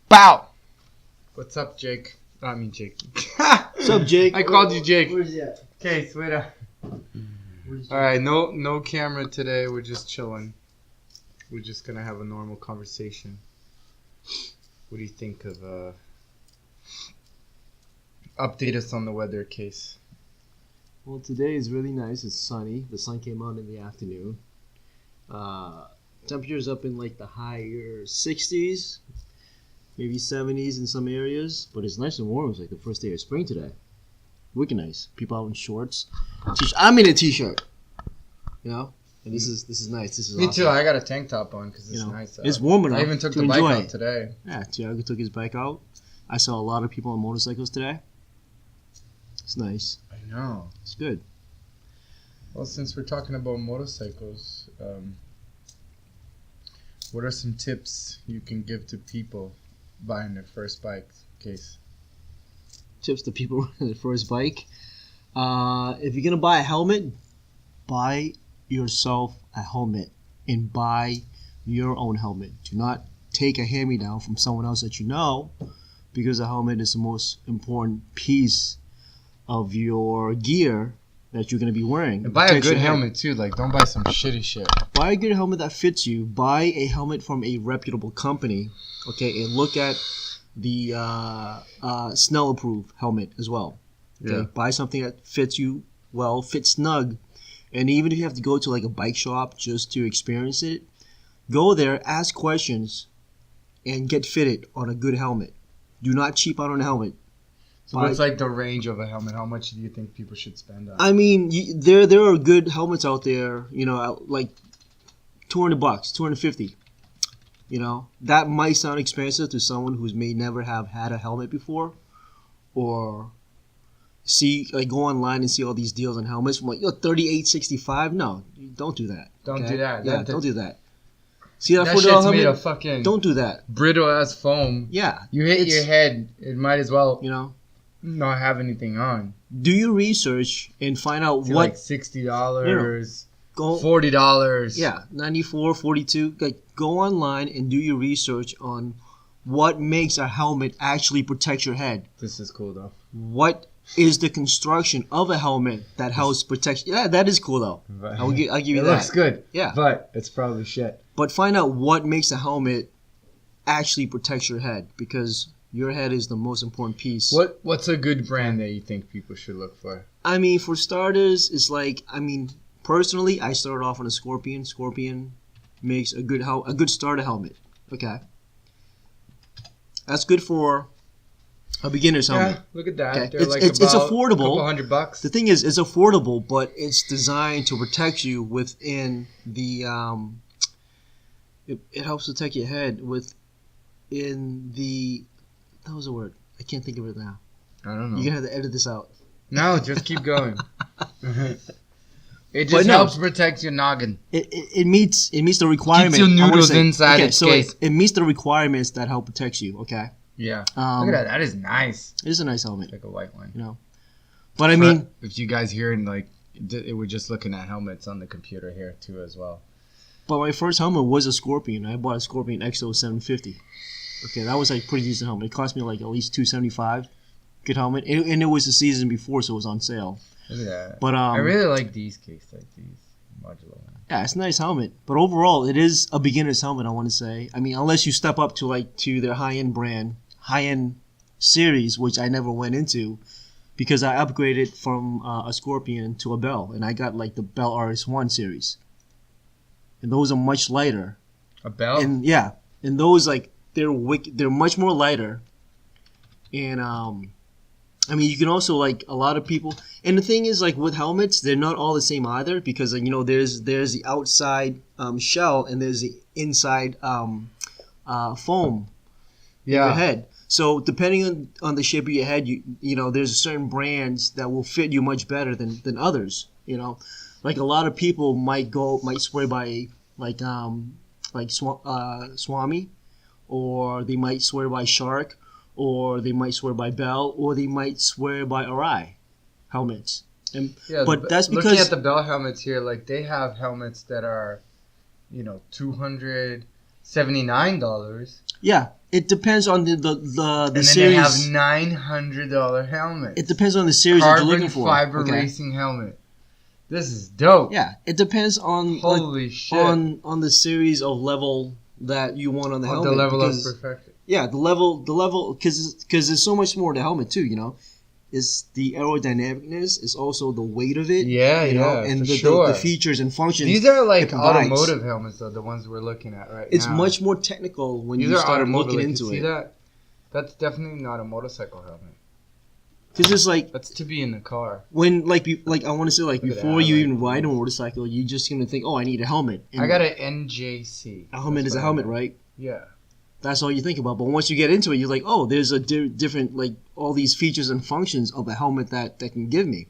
Bow! What's up, Jake? I mean, Jake. What's up, Jake? I called you Jake. Where's he at? Okay, wait up. Alright, no camera today. We're just chilling. We're just gonna have a normal conversation. What do you think of, update us on the weather, Case? Well, today is really nice. It's sunny. The sun came out in the afternoon. Temperature's up in like the higher 60s, maybe 70s in some areas, but it's nice and warm. It's like the first day of spring today. Wicked nice. People out in shorts. I'm in a t-shirt, you know, and this is nice. This is Me awesome. too. I got a tank top on because it's nice out. It's warm enough. I even took to the bike enjoy out it. today. Yeah, Tiago took his bike out. I saw a lot of people on motorcycles today. It's nice. I know. It's good. Well, since we're talking about motorcycles, what are some tips you can give to people buying their first bike, Case? Tips to people on their first bike. If you're going to buy a helmet, buy yourself a helmet and buy your own helmet. Do not take a hand-me-down from someone else that you know, because a helmet is the most important piece of your gear that you're going to be wearing. And buy a good helmet too. Like, don't buy some shitty shit. Buy a good helmet that fits you. Buy a helmet from a reputable company, okay, and look at the Snell-approved helmet as well. Okay, Yeah. buy something that fits you well, fits snug, and even if you have to go to like a bike shop just to experience it, go there, ask questions, and get fitted on a good helmet. Do not cheap out on a helmet. So what's like the range of a helmet? How much do you think people should spend on? I mean, there are good helmets out there, you know, like $200, $250. You know, that might sound expensive to someone who's may never have had a helmet before, or go online and see all these deals on helmets from like $38.65. No, don't do that. Don't do that. Yeah, don't do that. See that That $4 shit's helmet? made of fucking Don't do that. brittle ass foam. Yeah, You hit your head, it might as well not have anything on. Do your research and find out It's what like $60, go. $40. Yeah, 94, 42. Like, go online and do your research on what makes a helmet actually protect your head. This is cool though. What is the construction of a helmet that helps protect? Yeah, that is cool though. I'll give you it that. It looks good. Yeah, but it's probably shit. But find out what makes a helmet actually protect your head, because your head is the most important piece. What's a good brand that you think people should look for? I mean, for starters, it's like, personally, I started off on a Scorpion. Scorpion makes a good starter helmet. Okay, that's good for a beginner's helmet. Yeah, look at that. Okay. They're It's affordable. $200. The thing is, it's affordable, but it's designed to protect you within the. It helps protect your head within the. That was a word. I can't think of it now. I don't know. You're gonna have to edit this out. No, just keep going. It just helps protect your noggin. It meets the requirement. Keeps your noodles inside its case. It meets the requirements that help protect you. Okay. Yeah. Look at that. That is nice. It is a nice helmet. Like a white one. You know. But I mean, if you guys hear we're just looking at helmets on the computer here too as well. But my first helmet was a Scorpion. I bought a Scorpion XO 750. Okay, that was like pretty decent helmet. It cost me like at least $275. Good helmet, and it was the season before, so it was on sale. Look at that. But I really like these case, like these modular ones. Yeah, it's a nice helmet. But overall, it is a beginner's helmet, I want to say. I mean, unless you step up to their high-end brand, high-end series, which I never went into, because I upgraded from a Scorpion to a Bell, and I got like the Bell RS1 series, and those are much lighter. A Bell? And yeah, and those they're much more lighter, and I mean, you can also, like, a lot of people, and the thing is, like, with helmets, they're not all the same either, because, like, you know, there's the outside shell and there's the inside foam in your head. So depending on the shape of your head, you know, there's certain brands that will fit you much better than others. You know, like a lot of people might swear by Swami, or they might swear by Shark, or they might swear by Bell, or they might swear by Arai helmets. And but that's because looking at the Bell helmets here, like they have helmets that are, you know, $279. Yeah, It depends on the And then series. they have $900 helmets. It depends on the series that you're looking for. Carbon fiber racing helmet. This is dope. Yeah, it depends on Holy shit. on the series of level that you want on the helmet. The level of perfection. Yeah, the level because there's so much more to the helmet too. You know, is the aerodynamicness, is also the weight of it. Yeah, you know, and the features and functions. These are like automotive helmets, though, the ones we're looking at right now. It's much more technical when you start looking into it. See that? That's definitely not a motorcycle helmet. Because it's like that's to be in the car. When I want to say before you even ride a motorcycle, you're just gonna think, oh, I need a helmet. And I got an NJC. A helmet is a helmet, right? Yeah. That's all you think about. But once you get into it, you're like, oh, there's a different all these features and functions of a helmet that can give me.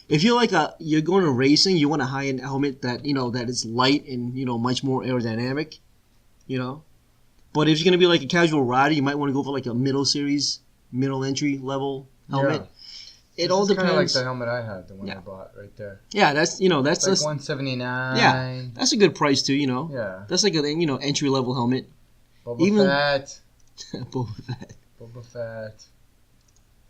If you're you're going to racing, you want a high-end helmet that that is light and much more aerodynamic, But if you're gonna be like a casual rider, you might want to go for a middle entry level helmet. Yeah. It all depends. Kind of like the helmet I had, the one I bought right there. Yeah, that's that's like $179. Yeah, that's a good price too. Yeah, that's like a entry level helmet. Boba Fett. Boba Fett.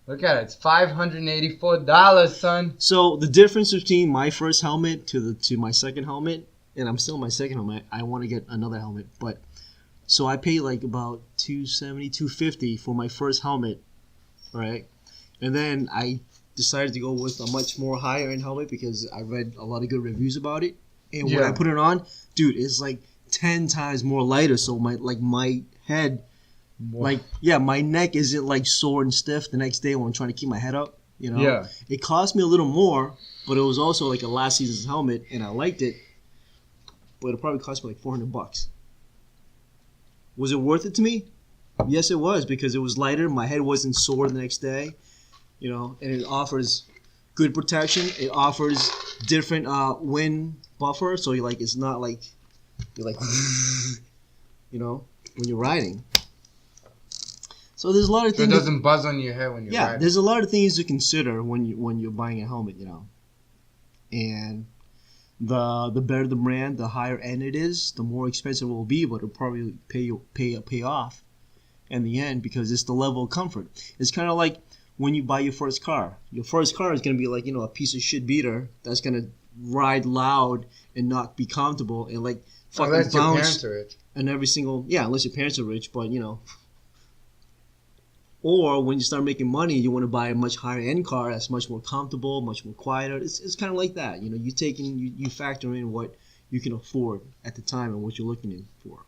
Look at it. It's $584, son. So the difference between my first helmet to my second helmet, and I'm still in my second helmet. I want to get another helmet, but so I paid about $270, $250 for my first helmet, right? And then I decided to go with a much more higher end helmet because I read a lot of good reviews about it. And when I put it on, dude, it's 10 times more lighter. So my head, my neck isn't sore and stiff the next day when I'm trying to keep my head up. Yeah. It cost me a little more, but it was also a last season's helmet, and I liked it. But it probably cost me $400. Was it worth it to me? Yes, it was, because it was lighter. My head wasn't sore the next day. And it offers good protection. It offers different wind buffer, so it's not you're when you're riding. So there's a lot of things. So it doesn't buzz on your head when you're riding. Yeah, there's a lot of things to consider when you're buying a helmet, And the better the brand, the higher end it is, the more expensive it will be, but it'll probably pay off in the end because it's the level of comfort. It's kind of like when you buy your first car. Your first car is going to be a piece of shit beater that's going to ride loud and not be comfortable and fucking unless bounce. Your parents are rich. And every single unless your parents are rich, but Or when you start making money, you want to buy a much higher end car that's much more comfortable, much more quieter. It's kind of like that. You factor in what you can afford at the time and what you're looking in for.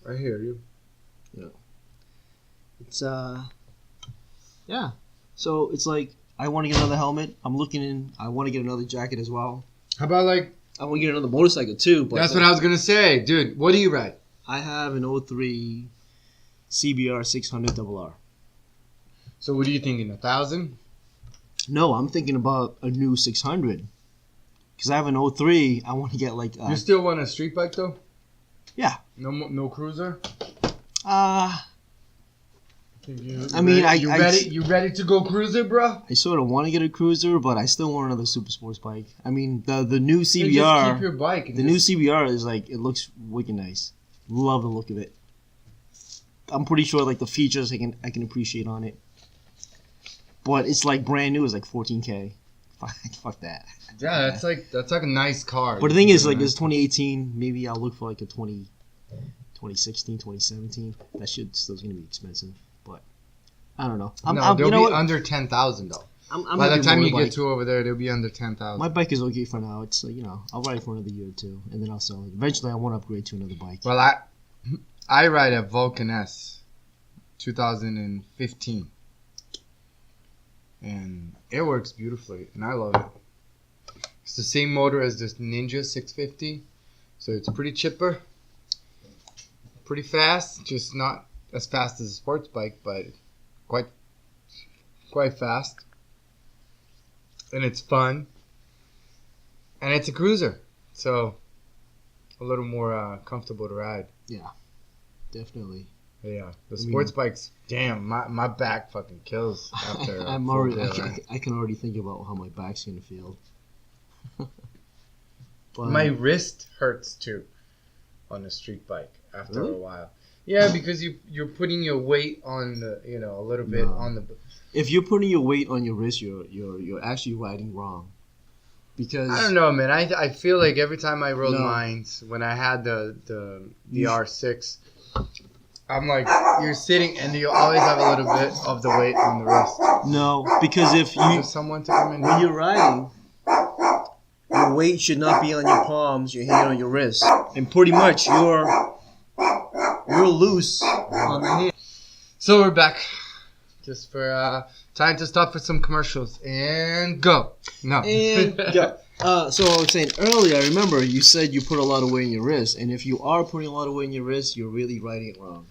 I hear you. It's yeah. So it's I want to get another helmet. I want to get another jacket as well. How about I want to get another motorcycle too. But that's what I was gonna say, dude. What do you ride? I have an 03 CBR 600 RR. So what are you thinking? 1,000? No, I'm thinking about a new 600. Because I have an 03. I want to get You still want a street bike though? Yeah. No cruiser? You ready to go cruiser, bro? I sort of want to get a cruiser, but I still want another super sports bike. I mean, the new CBR. Just keep your bike. New CBR is it looks wicked nice. Love the look of it. I'm pretty sure the features I can appreciate on it. But it's brand new. It's $14K. Fuck that. Yeah, that's a nice car. But the thing is, it's 2018. Maybe I'll look for a 2016, 2017. That shit still gonna be expensive. But I don't know. They'll be under 10,000 though. By the time you get to over there, they'll be under 10,000. My bike is okay for now. It's I'll ride it for another year or two, and then I'll sell it. Eventually, I want to upgrade to another bike. Well, I ride a Vulcan S, 2015, and it works beautifully, and I love it. It's the same motor as this Ninja 650, so it's pretty chipper, pretty fast, just not as fast as a sports bike, but quite fast. And it's fun. And it's a cruiser. So, a little more comfortable to ride. Yeah, definitely. Yeah, the sports bikes, damn, my back fucking kills after I can already think about how my back's going to feel. But my wrist hurts too. on a street bike after Really? a while. Yeah, because you're putting your weight on the a little bit on the. If you're putting your weight on your wrist, you're actually riding wrong. Because I don't know, man. I feel like every time I rode No. mines, when I had the R6, I'm like, you're sitting and you always have a little bit of the weight on the wrist. No, because if you There's someone to come in. when you're riding, your weight should not be on your palms, your hand on your wrist. And pretty much you're loose on the hand. So we're back. Just for time to stop for some commercials and go. No. And go. So I was saying earlier, I remember you said you put a lot of weight in your wrist, and if you are putting a lot of weight in your wrist, you're really riding it wrong.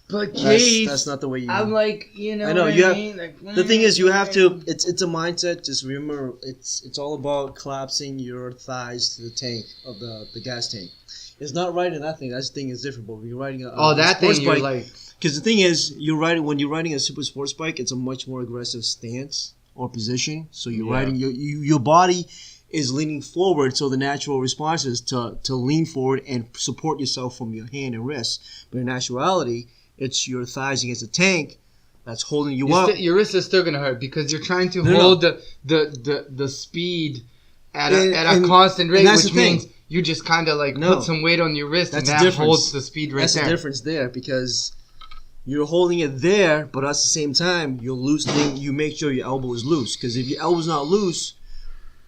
But Case, That's not the way you. I'm like, I know what you I have. mean? Like, The thing is, you have to. It's a mindset. Just remember, it's all about collapsing your thighs to the tank of the gas tank. It's not riding that thing. That thing is different. But when you're riding a that sports thing, you're bike, like. because the thing is, when you're riding a super sports bike, it's a much more aggressive stance or position. So you're riding your body is leaning forward, so the natural response is to lean forward and support yourself from your hand and wrist. But in actuality, it's your thighs against the tank that's holding you up. Your wrist is still gonna hurt because you're trying to No. hold the speed at a And constant rate, that's which the thing. means you just kind of like No. put some weight on your wrist, That's and the that difference. holds the speed right That's there. the difference there, because you're holding it there, but at the same time, you're loosening. You make sure your elbow is loose, because if your elbow's not loose,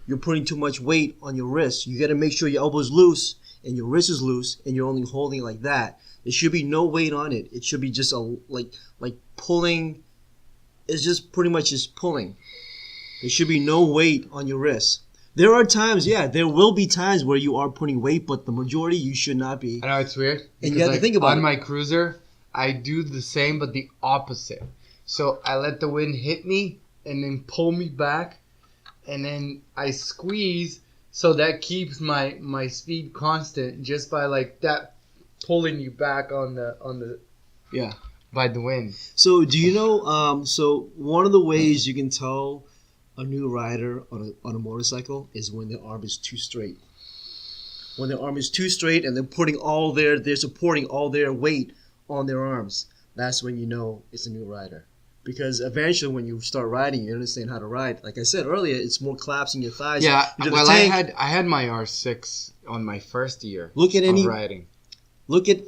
you're putting too much weight on your wrist. You got to make sure your elbow's loose and your wrist is loose, and you're only holding it like that. There should be no weight on it. It should be just like pulling. It's just pretty much just pulling. There should be no weight on your wrist. There are times, there will be times where you are putting weight, but the majority you should not be. I know it's weird. And you have to think about on it. my cruiser, I do the same but the opposite. So I let the wind hit me and then pull me back, and then I squeeze, so that keeps my speed constant just by like that pulling you back on the Yeah. by the wind. So do you know? So one of the ways you can tell a new rider on a motorcycle is when their arm is too straight. When their arm is too straight and they're supporting all their weight on their arms. That's when you know it's a new rider. Because eventually, when you start riding, you understand how to ride. Like I said earlier, it's more collapsing your thighs. Yeah, into the well, tank. I had my R6 on my first year. Look at any of riding. Look at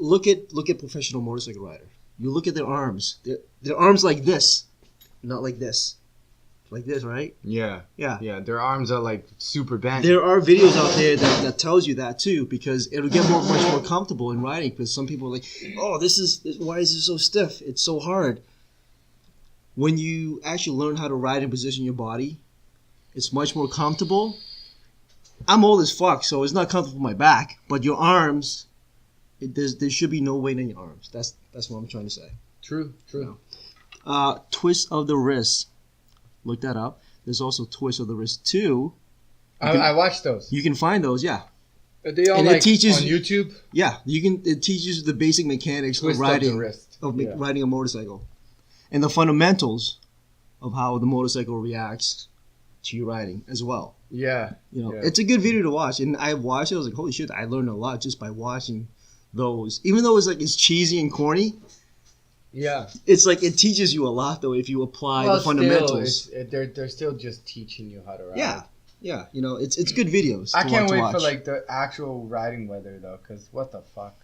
professional motorcycle rider. You look at their arms. Their arms like this, not like this. Like this, right? Yeah. Yeah. Yeah, their arms are like super bent. There are videos out there that tells you that too, because it'll get much more comfortable in riding. Because some people are like, oh, why is this so stiff? It's so hard. When you actually learn how to ride and position your body, it's much more comfortable. I'm old as fuck, so it's not comfortable for my back. But your arms, there should be no weight in your arms. That's what I'm trying to say. True. Twist of the wrist. Look that up. There's also twist of the wrist too. I watched those. You can find those, yeah. Are they all And like it teaches on YouTube? Yeah, it teaches you the basic mechanics Twist of riding of the wrist. riding a motorcycle, and the fundamentals of how the motorcycle reacts to you riding as well. Yeah. It's a good video to watch, and I watched it. I was like, holy shit, I learned a lot just by watching those. Even though it's cheesy and corny, Yeah. it's like it teaches you a lot though if you apply the fundamentals. They're still just teaching you how to ride. Yeah, it's good videos. I can't wait watch. for like the actual riding weather though, because what the fuck?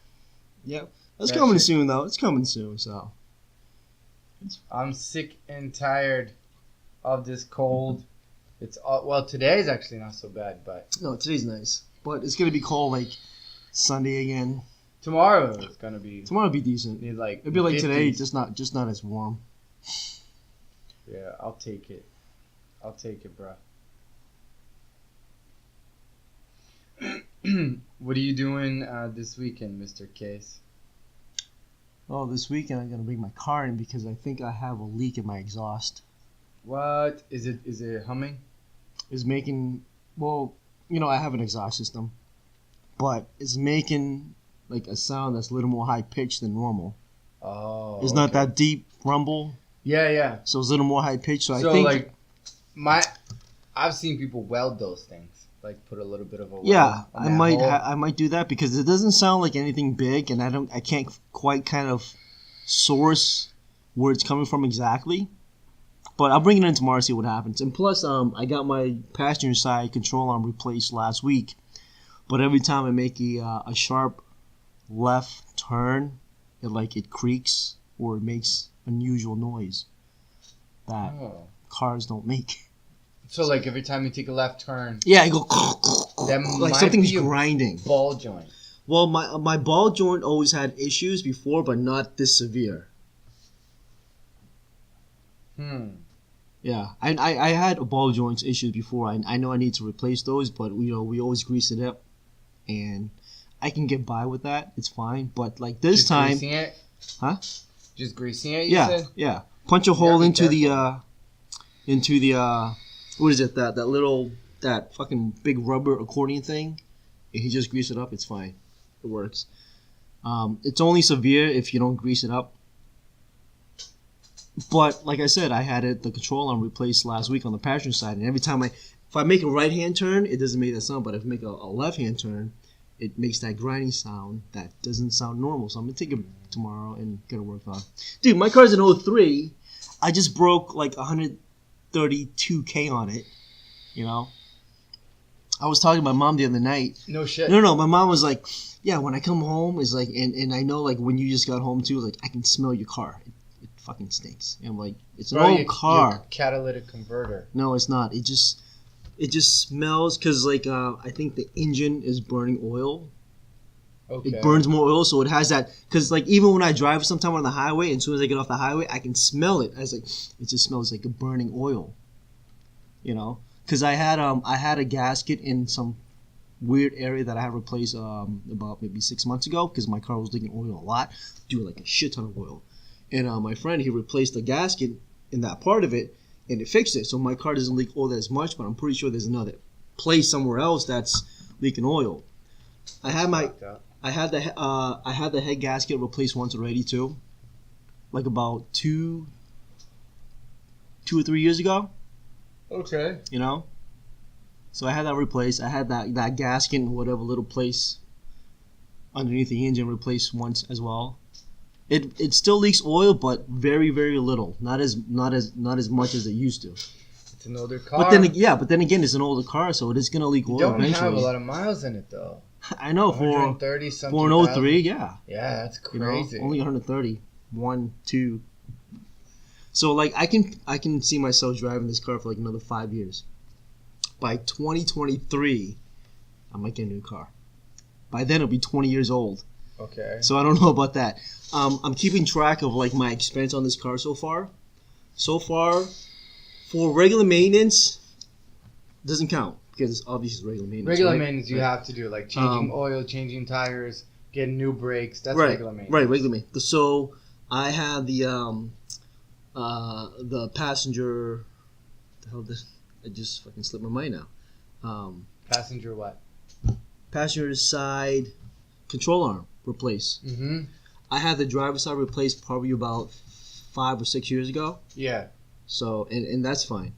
Yeah, it's That coming shit- soon though. It's coming soon, so. I'm sick and tired of this cold. It's well, today is actually not so bad, but No, today's nice, but it's gonna be cold like Sunday again. tomorrow it's gonna be Tomorrow will be decent. need like It'll be like 50s. today, just not as warm. Yeah, I'll take it. I'll take it, bro. What are you doing this weekend, Mr. Case? Oh, this weekend I'm gonna bring my car in because I think I have a leak in my exhaust. What is it? Is it humming? It's making I have an exhaust system, but it's making like a sound that's a little more high pitched than normal. Oh, It's not that deep rumble, Yeah. so it's a little more high pitched. So I So think like, I've seen people weld those things. like put a little bit of a Yeah, on that hole? I might do that because it doesn't sound like anything big, and I can't quite kind of source where it's coming from exactly. But I'll bring it in tomorrow, see what happens. And plus, I got my passenger side control arm replaced last week. But every time I make a sharp left turn, it creaks or it makes unusual noise that cars don't make. So like every time you take a left turn, yeah, I go that like might something's be a grinding. ball joint. Well, my ball joint always had issues before, but not this severe. Yeah, I had ball joints issues before. I know I need to replace those, but we always grease it up, and I can get by with that. It's fine. But like this Just time, greasing it? Huh? Just greasing it? You said? Yeah. Punch a hole into careful. the what is it? That fucking big rubber accordion thing. If you just grease it up, it's fine. It works. It's only severe if you don't grease it up. But like I said, I had the control arm replaced last week on the passenger side, and every time if I make a right hand turn, it doesn't make that sound. But if I make a left hand turn, it makes that grinding sound that doesn't sound normal. So I'm gonna take it tomorrow and get it worked on. Dude, my car's an 03. I just broke like 132K on it. You know. I was talking to my mom the other night. No shit. No. My mom was like, "Yeah, when I come home, is like, and I know like when you just got home too, like I can smell your car. It fucking stinks." And I'm like, "It's an old car." Your catalytic converter. No, it's not. It just smells because like I think the engine is burning oil. Okay. It burns more oil, so it has that. Because like even when I drive sometime on the highway, and as soon as I get off the highway, I can smell it. It just smells like a burning oil. You know, because I had a gasket in some weird area that I had replaced about maybe 6 months ago because my car was leaking oil a lot, doing like a shit ton of oil. And my friend, he replaced the gasket in that part of it, and it fixed it. So my car doesn't leak oil as much, but I'm pretty sure there's another place somewhere else that's leaking oil. I had the head gasket replaced once already too, like about two or 3 years ago. Okay. You know. So I had that replaced. I had that gasket in whatever little place underneath the engine replaced once as well. It still leaks oil, but very, very little. Not as much as it used to. It's an older car. But then again, it's an older car, so it is gonna leak oil eventually. You don't have a lot of miles in it though. I know, 130 something. For an 03, yeah. Yeah, that's crazy. You know, only 130. 1, 2. So like I can see myself driving this car for like another 5 years. By 2023, I might get a new car. By then, it'll be 20 years old. Okay. So I don't know about that. I'm keeping track of like my expense on this car so far. So far, for regular maintenance, doesn't count because it's obviously regular maintenance. Regular maintenance you have to do like changing oil, changing tires, getting new brakes. That's regular maintenance. Right, regular maintenance. So I have the passenger. The hell this. I just fucking slipped my mind now. Passenger what? Passenger side control arm replaced. Mm-hmm. I had the driver's side replaced probably about 5 or 6 years ago. Yeah. So and that's fine.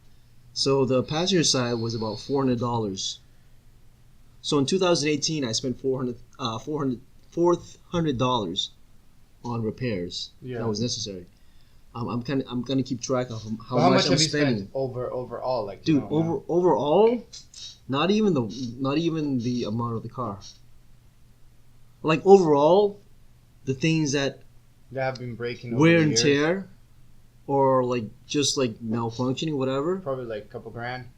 So the passenger side was about $400. So in 2018, I spent $400 on repairs that was necessary. I'm gonna keep track of how much I'm spending. Spent overall, like dude, overall, not even the amount of the car. Like overall, the things that have been breaking wear and tear, or like just like malfunctioning, whatever. Probably like a couple grand.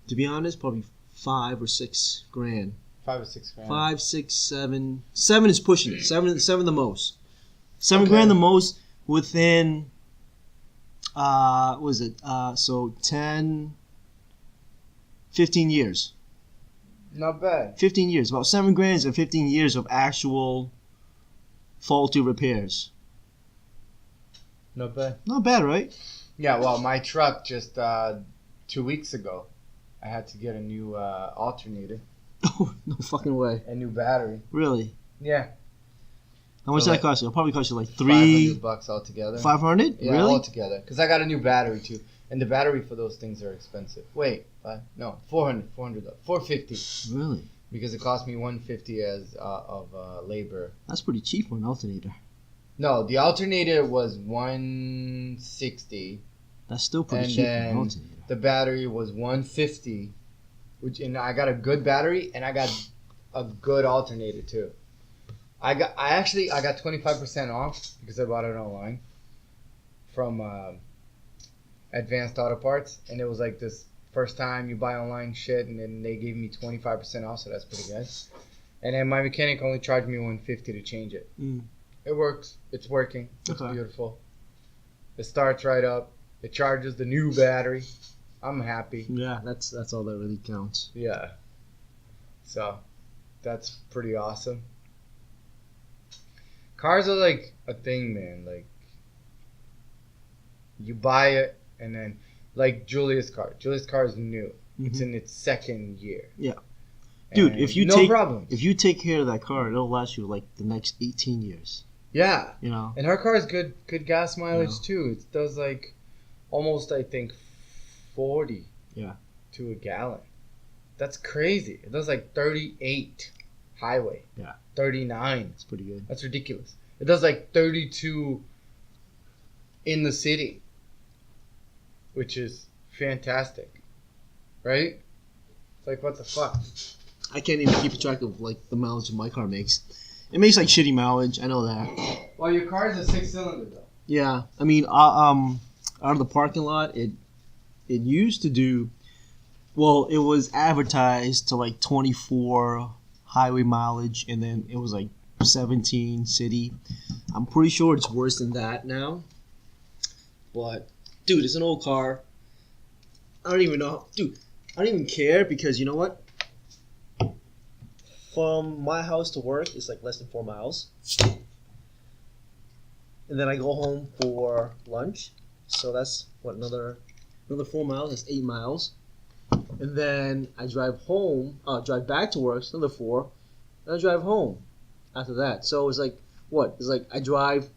To be honest, probably 5 or 6 grand. 5 or 6 grand. 5, 6, 7. 7 is pushing it. 7 the most. 7 grand the most within. What was it? So 10, 15 years. Not bad. 15 years. About 7 grand and 15 years of actual faulty repairs. Not bad. Not bad, right? Yeah. Well, my truck just 2 weeks ago, I had to get a new alternator. Oh, no fucking way. A new battery. Really? Yeah. How much did that cost you? It'll probably cost you like $500 altogether. 500? Yeah, really? altogether. Because I got a new battery too. And the battery for those things are expensive. Wait, no, 400, 450. Really? Because it cost me 150 as of labor. That's pretty cheap for an alternator. No, the alternator was 160. That's still pretty cheap for an alternator. The battery was 150, and I got a good battery and I got a good alternator too. I got 25% off because I bought it online from Advanced Auto Parts, and it was like this first time you buy online shit, and then they gave me 25% off, so that's pretty good. And then my mechanic only charged me 150 to change it. It works. It's working. It's beautiful. It starts right up. It charges the new battery. I'm happy. Yeah, that's all that really counts. Yeah. So, that's pretty awesome. Cars are like a thing, man. Like, you buy it, and then, like Julia's car. Julia's car is new. It's in its second year. Yeah. Dude, if you if you take care of that car, it'll last you like the next 18 years. Yeah. You know. And her car is good gas mileage too. It does like almost, I think, 40 to a gallon. That's crazy. It does like 38 highway. Yeah. 39. It's pretty good. That's ridiculous. It does like 32 in the city, which is fantastic. Right? It's like, what the fuck? I can't even keep track of like the mileage my car makes. It makes like shitty mileage. I know that. Well, your car is a 6-cylinder though. Yeah. I mean, out of the parking lot, it used to do. Well, it was advertised to like 24 highway mileage, and then it was like 17 city. I'm pretty sure it's worse than that now. But, dude, it's an old car. I don't even know. Dude, I don't even care because you know what? From my house to work, it's like less than 4 miles. And then I go home for lunch. So that's, what, another 4 miles? That's 8 miles. And then I drive back to work, another 4. And I drive home after that. So it's like, what? It's like I drive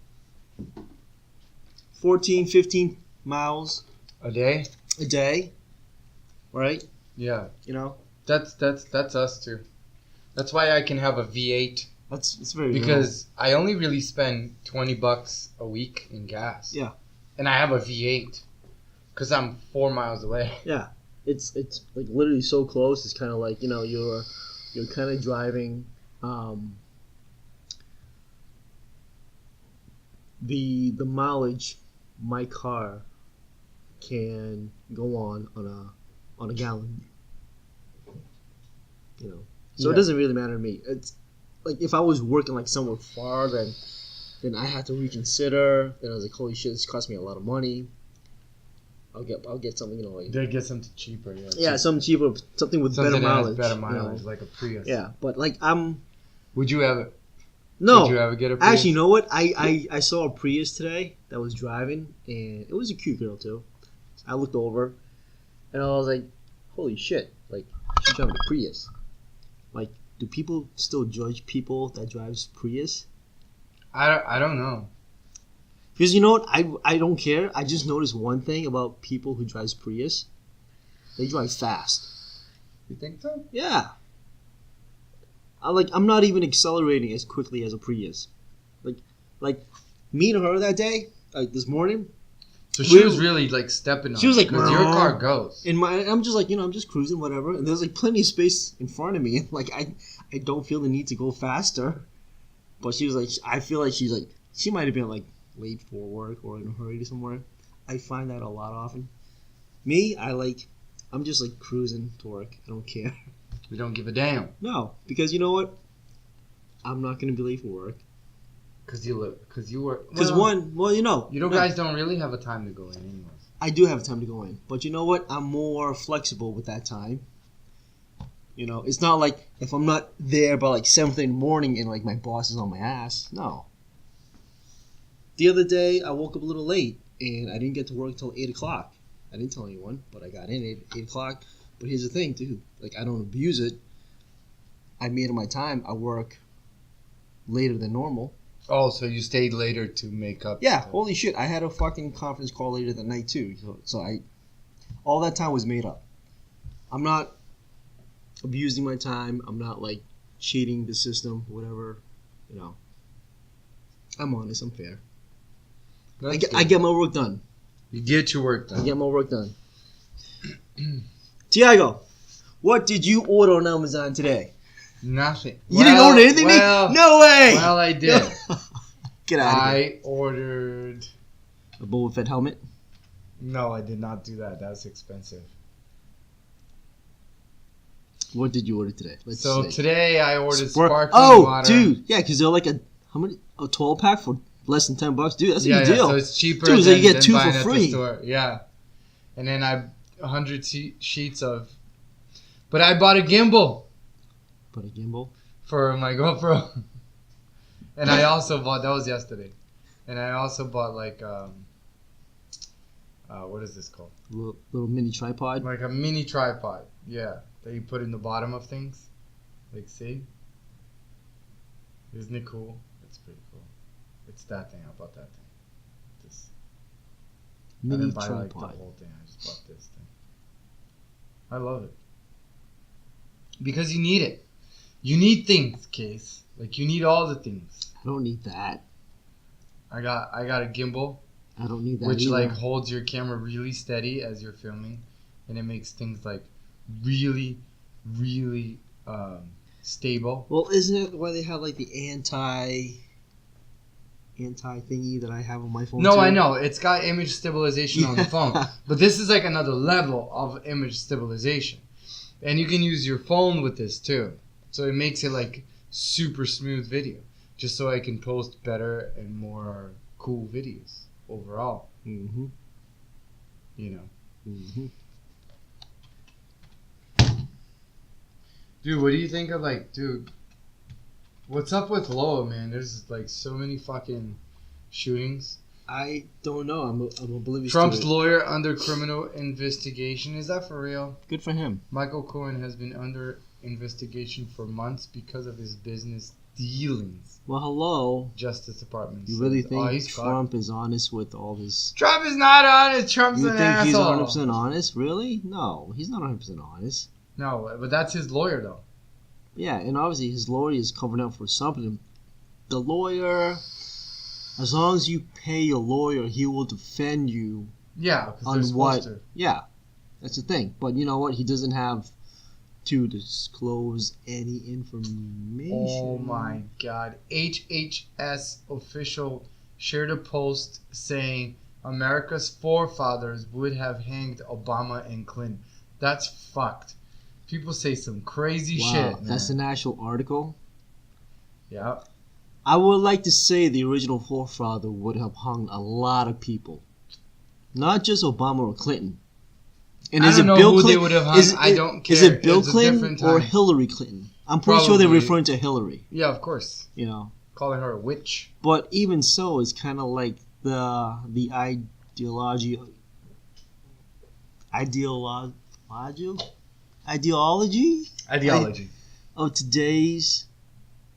14, 15 miles. A day? A day. Right? Yeah. You know? That's us too. That's why I can have a V8. It's very because I only really spend $20 a week in gas. Yeah. And I have a V8 because I'm 4 miles away. Yeah. It's like literally so close. It's kind of like, you know, you're kind of driving the mileage my car can go on a gallon. You know. So it doesn't really matter to me. It's like if I was working like somewhere far, then I had to reconsider. Then I was like, holy shit, this cost me a lot of money. I'll get something, you know, like they get something cheaper. Yeah, something cheaper, something with better mileage. Better mileage, you know? like a Prius. Yeah, but like Would you ever? No. Would you ever get a Prius? Actually, you know what? I saw a Prius today that was driving, and it was a cute girl too. I looked over, and I was like, holy shit! Like she's driving a Prius. Like, do people still judge people that drives Prius? I don't know. Because you know what? I don't care. I just noticed one thing about people who drives Prius. They drive fast. You think so? Yeah. I'm not even accelerating as quickly as a Prius. Like me and her that day, like this morning. So she was really like stepping on. She was like, because your car goes. I'm just like, you know, I'm just cruising, whatever. And there's like plenty of space in front of me. Like I don't feel the need to go faster. But she was like, I feel like she's like, she might have been like late for work or in a hurry to somewhere. I find that a lot often. Me, I'm just like cruising to work. I don't care. We don't give a damn. No, because you know what? I'm not going to be late for work. Because you work. Because you know. You know, guys don't really have a time to go in anyways. I do have time to go in. But you know what? I'm more flexible with that time. You know, it's not like if I'm not there by like 7:30 in the morning and like my boss is on my ass. No. The other day, I woke up a little late and I didn't get to work until 8 o'clock. I didn't tell anyone, but I got in at 8 o'clock. But here's the thing, too. Like, I don't abuse it. I made it my time. I work later than normal. Oh, so you stayed later to make up? Yeah, holy shit. I had a fucking conference call later that night, too. So I all that time was made up. I'm not abusing my time. I'm not like cheating the system, whatever. You know, I'm honest. I'm fair. I get my work done. You get your work done. I get my work done. Tiago, what did you order on Amazon today? Nothing. You didn't order anything? No way! Well, I did. Get out of here. I ordered... A Boba Fett helmet? No, I did not do that. That's expensive. What did you order today? Today I ordered sparkling water. Dude. Yeah, because they're like a 12 pack for less than $10. Dude, that's a good deal. So it's cheaper dude, than, you get two buying for at free. the store. Yeah. And then I 100 sheets of... But I bought a gimbal. Bought a gimbal? For my GoPro. And I also bought... That was yesterday. And I also bought like... what is this called? Little mini tripod? Like a mini tripod. Yeah. That you put in the bottom of things. Like, see? Isn't it cool? It's pretty cool. It's that thing. I bought that thing. This. Mini I didn't buy tripod. like the whole thing. I just bought this thing. I love it. Because you need it. You need things, Case. Like, you need all the things. I don't need that. I got a gimbal. I don't need that which either. like holds your camera really steady as you're filming, and it makes things like really, really stable. Well, isn't it why they have like the anti thingy that I have on my phone? No, too? I know it's got image stabilization on the phone, but this is like another level of image stabilization, and you can use your phone with this too. So it makes it like super smooth video, just so I can post better and more cool videos overall. Mm-hmm. You know. Mm-hmm. Dude, what do you think of what's up with Loa, man? There's like so many fucking shootings. I don't know. I'm oblivious Trump's to it. lawyer under criminal investigation. Is that for real? Good for him. Michael Cohen has been under investigation for months because of his business dealings. Well, hello. Justice Department. You really think he's Trump is honest with all this? Trump is not honest. Trump's You an think he's asshole. 100% honest? Really? No, he's not 100% honest. No, but that's his lawyer, though. Yeah, and obviously his lawyer is covering up for something. The lawyer, as long as you pay your lawyer, he will defend you. Yeah, because on they're supposed to. Yeah, that's the thing. But you know what? He doesn't have to disclose any information. Oh my God. HHS official shared a post saying America's forefathers would have hanged Obama and Clinton. That's fucked. People say some crazy shit, man. That's an actual article? Yeah. I would like to say the original forefather would have hung a lot of people. Not just Obama or Clinton. And I is don't it know Bill who Clinton? they would have hung. I don't care. Is it Bill It's a Clinton different or time. Hillary Clinton? I'm pretty sure they're Probably. referring to Hillary. Yeah, of course. You know. Calling her a witch. But even so, it's kind of like the ideology of today's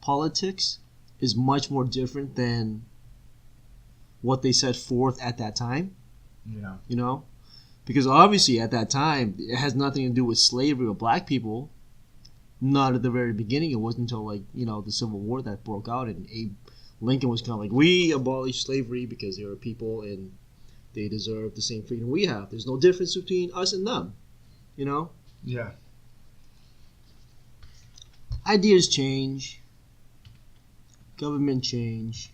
politics is much more different than what they set forth at that time. Yeah. You know? Because obviously at that time, it has nothing to do with slavery or black people. Not at the very beginning. It wasn't until the Civil War that broke out, and Abe Lincoln was kind of like, we abolished slavery because they were people and they deserve the same freedom we have. There's no difference between us and them. You know? Yeah. Ideas change. Government change.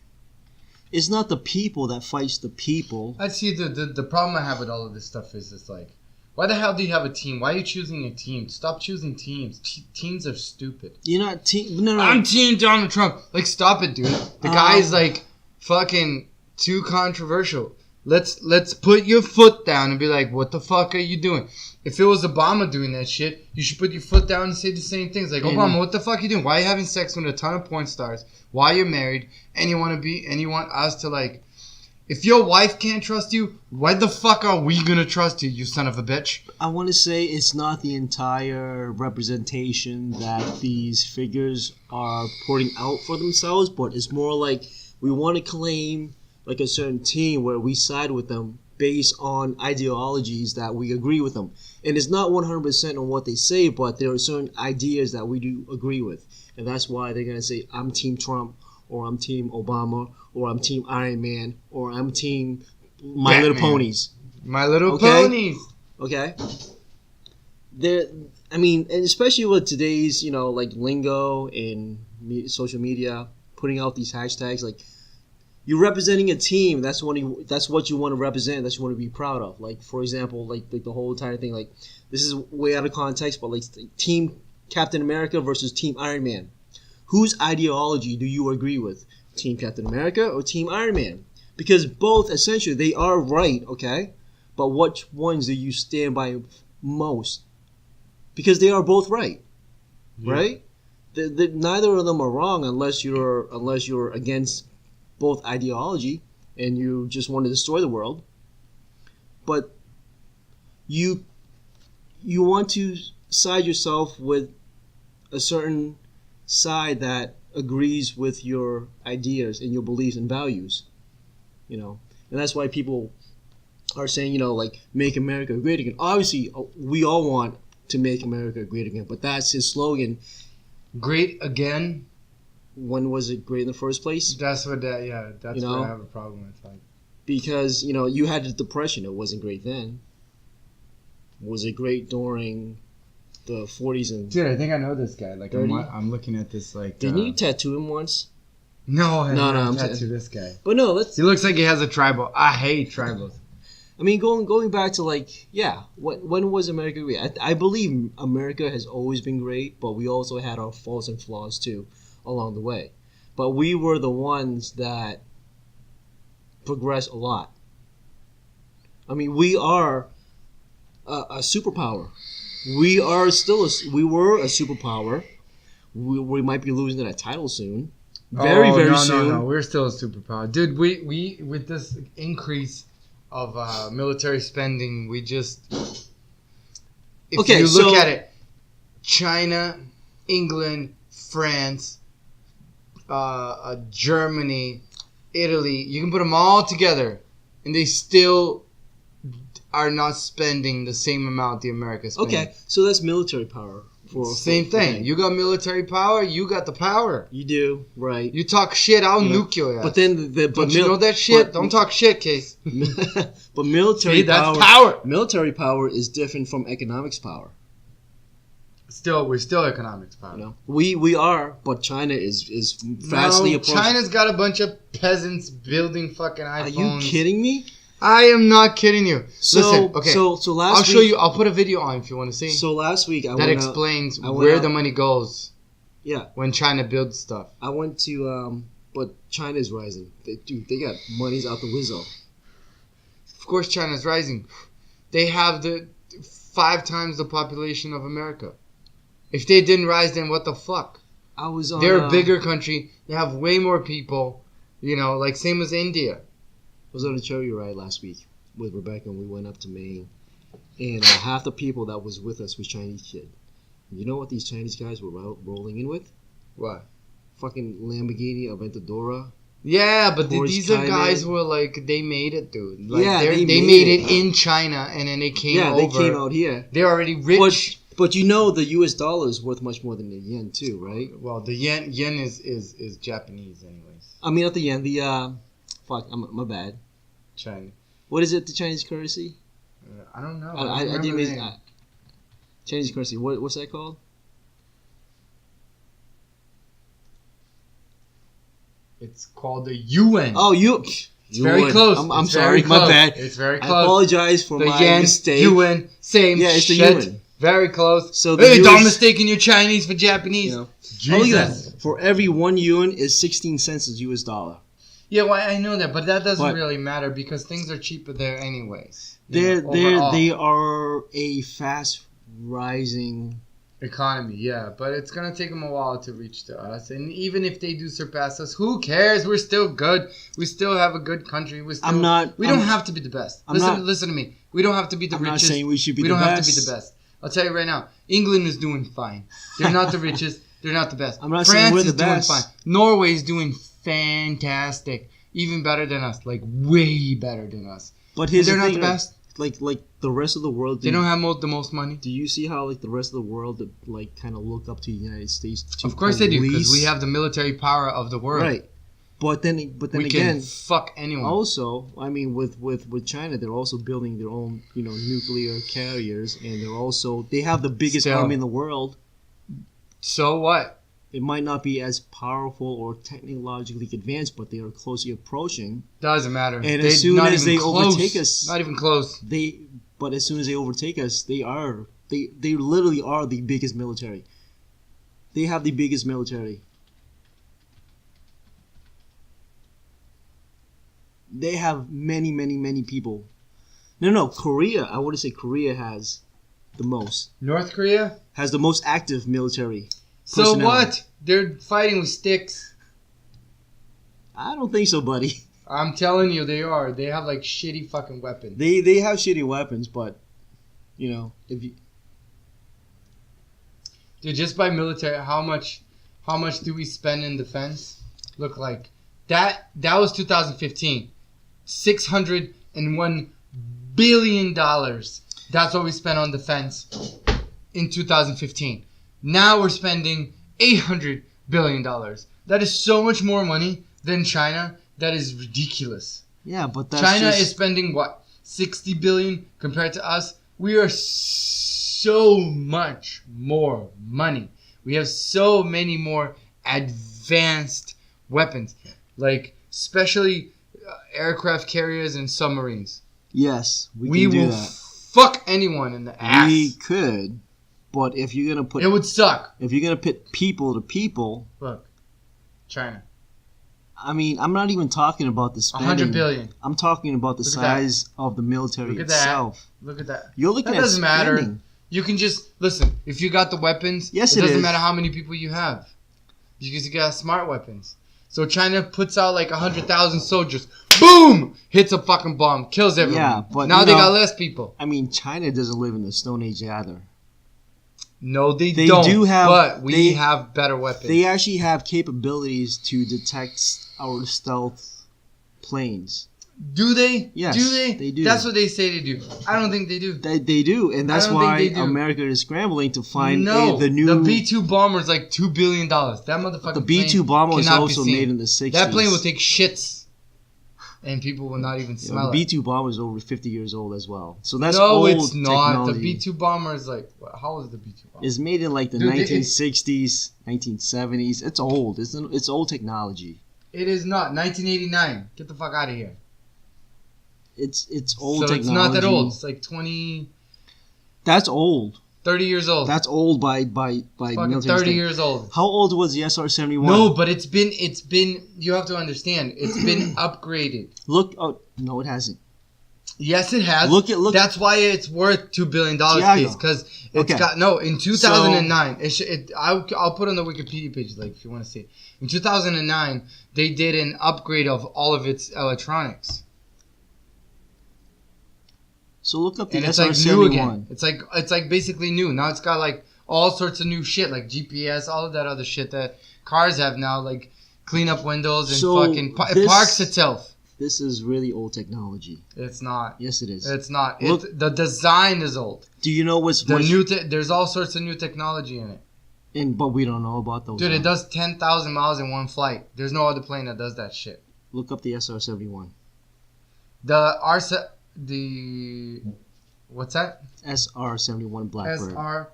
It's not the people that fights the people. I see the problem I have with all of this stuff is it's like, why the hell do you have a team? Why are you choosing a team? Stop choosing teams. Teams are stupid. You're not team. No. I'm Team Donald Trump. Like, stop it, dude. The guy's like fucking too controversial. Let's put your foot down and be like, what the fuck are you doing? If it was Obama doing that shit, you should put your foot down and say the same things. Like, Obama, what the fuck are you doing? Why are you having sex with a ton of porn stars? Why you're married? And you want us to like, if your wife can't trust you, why the fuck are we gonna trust you, you son of a bitch? I want to say it's not the entire representation that these figures are putting out for themselves, but it's more like we want to claim like a certain team where we side with them based on ideologies that we agree with them. And it's not 100% on what they say, but there are certain ideas that we do agree with. And that's why they're going to say, I'm Team Trump, or I'm Team Obama, or I'm Team Iron Man, or I'm Team My Little Ponies. My Little Ponies. Okay? I mean, and especially with today's, like lingo and social media, putting out these hashtags, like, you're representing a team. That's what you want to represent. That's what you want to be proud of. Like, for example, like the whole entire thing. Like, this is way out of context, but like Team Captain America versus Team Iron Man. Whose ideology do you agree with? Team Captain America or Team Iron Man? Because both essentially they are right, okay? But which ones do you stand by most? Because they are both right, right? Neither of them are wrong unless you're against both ideology and you just want to destroy the world. But you want to side yourself with a certain side that agrees with your ideas and your beliefs and values, and that's why people are saying, like, make America great again. Obviously, we all want to make America great again, but that's his slogan. Great again. When was it great in the first place? That's what what I have a problem with. Like, because you had the Depression. It wasn't great then. Was it great during the 40s and? Dude, I think I know this guy. Like, I'm looking at this. Like, didn't you tattoo him once? No, I'm tattoo this guy. But no, he looks like he has a tribal. I hate tribals. I mean, going back to when was America great? I believe America has always been great, but we also had our faults and flaws too along the way. But we were the ones that progressed a lot. I mean, we are a superpower. We were a superpower. We might be losing that title soon. Very soon. No, we're still a superpower, dude. We with this increase of military spending, we just if you look at it, China, England, France, Germany, Italy, you can put them all together, and they still are not spending the same amount the America spends. Okay, so that's military power. Same thing. You got military power. You got the power. You do, right? You talk shit, I'll nuke your ass. But then, don't you know that shit? Don't talk shit, Case. But military that's power. Military power is different from economics power. We're still economics power. We are, but China is vastly approaching. China's got a bunch of peasants building fucking iPhones. Are you kidding me? I am not kidding you. Listen, okay. So last I'll show you. I'll put a video on if you want to see. So last week that explains where the money goes. Yeah. When China builds stuff. I went to, but China's rising. They got monies out the wizzo. Of course, China's rising. They have 5 times the population of America. If they didn't rise, then what the fuck? They're a bigger country. They have way more people. Like same as India. I was on a cherry ride last week with Rebecca, and we went up to Maine. And half the people that was with us was Chinese kid. And you know what these Chinese guys were rolling in with? What? Fucking Lamborghini Aventador. Yeah, but these are guys who were like, they made it, dude. Like, yeah, they made it in China, and then they came over. Yeah, they came out here. They're already rich. But the U.S. dollar is worth much more than the yen, too, right? Well, the yen is Japanese, anyways. I mean, not the yen. My bad. China. What is it, the Chinese currency? I don't know. I didn't mean Chinese currency. What's that called? It's called the yuan. Oh, It's very close. I'm sorry. My bad. It's very close. I apologize for my mistake. Yuan. Same shit. It's the yuan. Very close. So don't mistaken your Chinese for Japanese. Jesus. For every 1 yuan is 16 cents is U.S. dollar. Yeah, well, I know that, but that doesn't really matter because things are cheaper there anyways. They are a fast rising economy, yeah, but it's gonna take them a while to reach to us. And even if they do surpass us, who cares? We're still good. We still have a good country. We don't have to be the best. Listen to me. We don't have to be the richest. I'm not saying we should be the best. We don't have to be the best. I'll tell you right now. England is doing fine. They're not the richest. They're not the best. I'm not saying we're the best. France is doing fine. Norway is doing fantastic. Even better than us. Like, way better than us. But here's they're the not thing, the best. Like the rest of the world. They don't have the most money. Do you see how like the rest of the world like kind of look up to the United States? To Of course they do, because we have the military power of the world. Right. But then we again, can fuck anyone. Also, I mean, with China, they're also building their own, nuclear carriers, and they have the biggest army in the world. So what? It might not be as powerful or technologically advanced, but they are closely approaching. Doesn't matter. And as soon as they overtake us, not even close. But as soon as they overtake us, they literally are the biggest military. They have the biggest military. They have many, many, many people. No, Korea. I want to say Korea has the most. North Korea has the most active military. So personnel. what? They're fighting with sticks. I don't think so, buddy. I'm telling you, they are. They have like shitty fucking weapons. They have shitty weapons, but if you. Dude, just by military, how much do we spend in defense? Look like that was 2015. $601 billion. That's what we spent on defense in 2015. Now we're spending $800 billion. That is so much more money than China. That is ridiculous. Yeah, but that's China is spending what, 60 billion compared to us. We are so much more money. We have so many more advanced weapons, like especially aircraft carriers and submarines. Yes, we can do will that. Fuck anyone in the ass. We could, but if you're gonna put, it would suck. If you're gonna pit people to people, look, China. I mean, I'm not even talking about the spending. 100 billion. I'm talking about the size of the military itself. Look at that. You're looking at doesn't spending. matter. You can just listen. If you got the weapons, yes, it doesn't matter how many people you have, because you got smart weapons. So China puts out like 100,000 soldiers. Boom! Hits a fucking bomb, kills everyone. Yeah, but now they got less people. I mean, China doesn't live in the Stone Age either. No, they don't. But we have better weapons. They actually have capabilities to detect our stealth planes. Do they? Yes, do they? They do. That's what they say they do. I don't think they do. They do, and that's why America is scrambling to find the new. The B-2 bomber is like $2 billion. That motherfucker. The B-2 bomber was also made in the 60s. That plane will take shits, and people will not even smell it. The B-2 bomber is over 50 years old as well. So that's no, old it's not. Technology. The B-2 bomber is like, how old is the B-2 bomber? It's made in like the 1960s, 1970s. It's old. It's old technology. It is not. 1989. Get the fuck out of here. It's old so technology. It's not that old. It's like 20. That's old. 30 years old. That's old by military 30 years old. How old was the SR-71? No, but it's been. You have to understand. It's been upgraded. Look. Oh no, it hasn't. Yes, it has. Look. That's why it's worth $2 billion because it's got in 2009. I'll put on the Wikipedia page if you want to see it. In 2009, they did an upgrade of all of its electronics. So look up the and SR-71. It's like new again. It's like basically new. Now it's got like all sorts of new shit, like GPS, all of that other shit that cars have now, like clean up windows and it parks itself. This is really old technology. It's not. Yes, it is. It's not. The design is old. Do you know what's there's all sorts of new technology in it. But we don't know about those. Dude, it does 10,000 miles in one flight. There's no other plane that does that shit. Look up the SR-71. What's that? SR-71 Blackbird.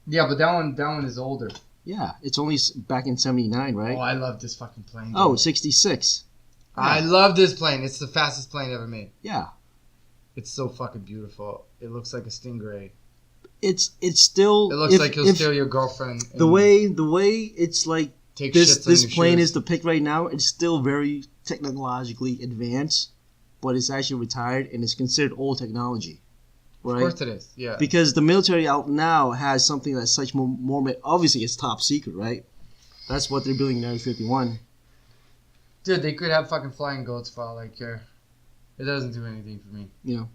Yeah, but that one is older. Yeah, it's only back in 79, right? Oh, I love this fucking plane. Dude. Oh, 66. Yeah. I love this plane. It's the fastest plane ever made. Yeah. It's so fucking beautiful. It looks like a Stingray. It's still. It looks like he'll steal your girlfriend. The way it's like this plane is depicted right now. It's still very technologically advanced, but it's actually retired and it's considered old technology. Right? Of course it is. Yeah. Because the military out now has something that's such more obviously it's top secret, right? That's what they're building in Area 51. Dude, they could have fucking flying goats for all I care. It doesn't do anything for me. Yeah.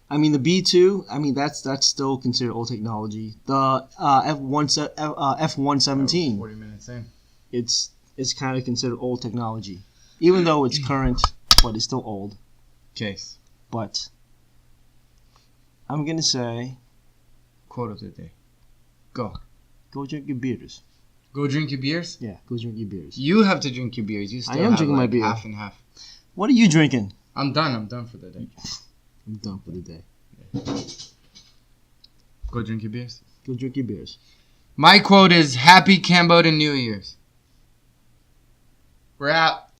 I mean, the B-2, I mean, that's still considered old technology. The F-117. 40 minutes in. It's kind of considered old technology. Even though it's current, but it's still old. Okay. but I'm gonna say, Quote of the day. Go. go drink your beers. Go drink your beers? Yeah, go drink your beers. You have to drink your beers. You still I am have drinking my like beer. half and half. What are you drinking? I'm done. I'm done for the day. I'm done for the day. Go drink your beers. Go drink your beers. My quote is Happy Cambodian New Year's. We're out.